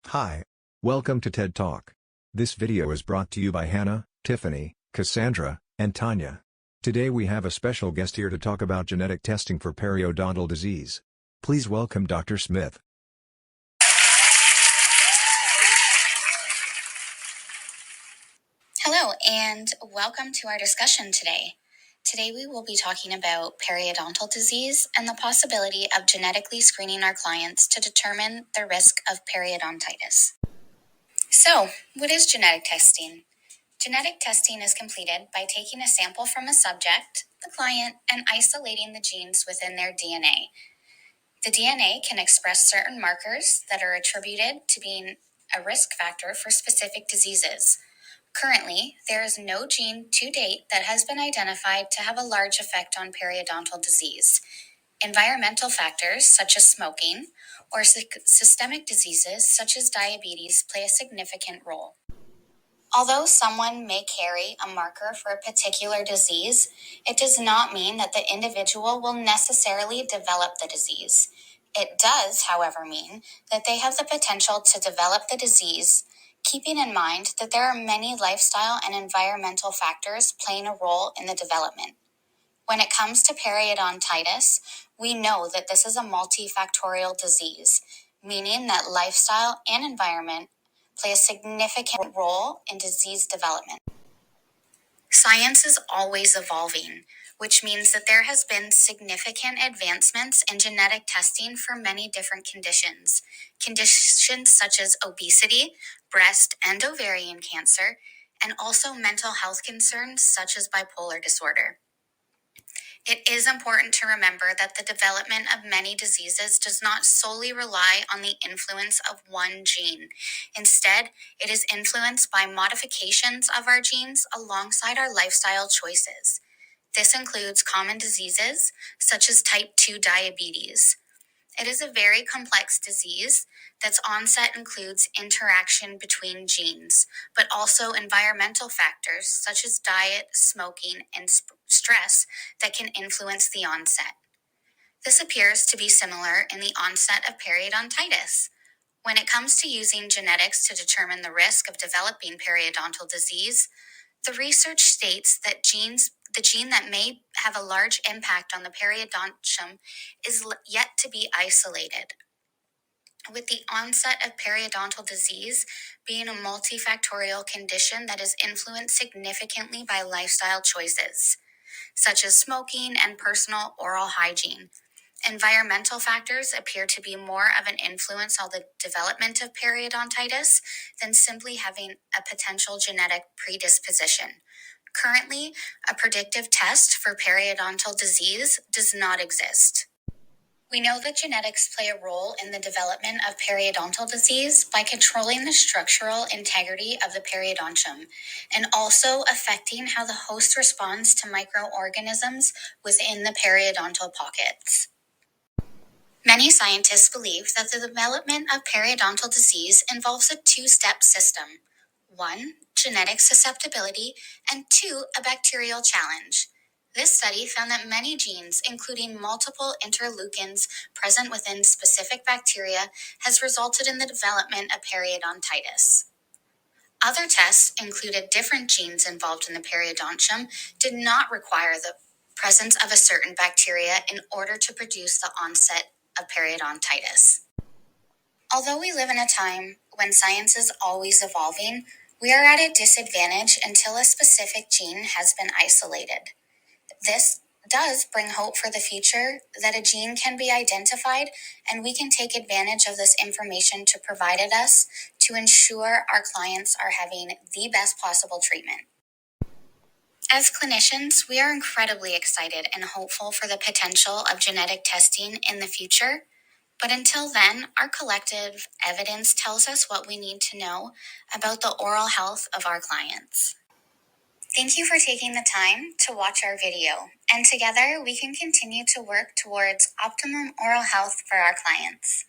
Hi. Welcome to TED Talk. This video is brought to you by Hannah, Tiffany, Cassandra, and Tanya. Today we have a special guest here to talk about genetic testing for periodontal disease. Please welcome Dr. Smith. Hello, and welcome to our discussion today. Today we will be talking about periodontal disease and the possibility of genetically screening our clients to determine the risk of periodontitis. So, what is genetic testing? Genetic testing is completed by taking a sample from a subject, the client, and isolating the genes within their DNA. The DNA can express certain markers that are attributed to being a risk factor for specific diseases. Currently, there is no gene to date that has been identified to have a large effect on periodontal disease. Environmental factors such as smoking or systemic diseases such as diabetes play a significant role. Although someone may carry a marker for a particular disease, it does not mean that the individual will necessarily develop the disease. It does, however, mean that they have the potential to develop the disease, keeping in mind that there are many lifestyle and environmental factors playing a role in the development. When it comes to periodontitis, we know that this is a multifactorial disease, meaning that lifestyle and environment play a significant role in disease development. Science is always evolving, which means that there has been significant advancements in genetic testing for many different conditions. Conditions such as obesity, breast and ovarian cancer, and also mental health concerns such as bipolar disorder. It is important to remember that the development of many diseases does not solely rely on the influence of one gene. Instead, it is influenced by modifications of our genes alongside our lifestyle choices. This includes common diseases such as type 2 diabetes. It is a very complex disease that's onset includes interaction between genes, but also environmental factors such as diet, smoking, and stress that can influence the onset. This appears to be similar in the onset of periodontitis. When it comes to using genetics to determine the risk of developing periodontal disease, the research states that the gene that may have a large impact on the periodontium is yet to be isolated. With the onset of periodontal disease being a multifactorial condition that is influenced significantly by lifestyle choices, such as smoking and personal oral hygiene, environmental factors appear to be more of an influence on the development of periodontitis than simply having a potential genetic predisposition. Currently, a predictive test for periodontal disease does not exist. We know that genetics play a role in the development of periodontal disease by controlling the structural integrity of the periodontium and also affecting how the host responds to microorganisms within the periodontal pockets. Many scientists believe that the development of periodontal disease involves a two-step system. 1, genetic susceptibility, and 2, a bacterial challenge. This study found that many genes, including multiple interleukins present within specific bacteria, has resulted in the development of periodontitis. Other tests included different genes involved in the periodontium did not require the presence of a certain bacteria in order to produce the onset of periodontitis. Although we live in a time when science is always evolving, we are at a disadvantage until a specific gene has been isolated. This does bring hope for the future that a gene can be identified and we can take advantage of this information to provide it us to ensure our clients are having the best possible treatment. As clinicians, we are incredibly excited and hopeful for the potential of genetic testing in the future. But until then, our collective evidence tells us what we need to know about the oral health of our clients. Thank you for taking the time to watch our video, and together we can continue to work towards optimum oral health for our clients.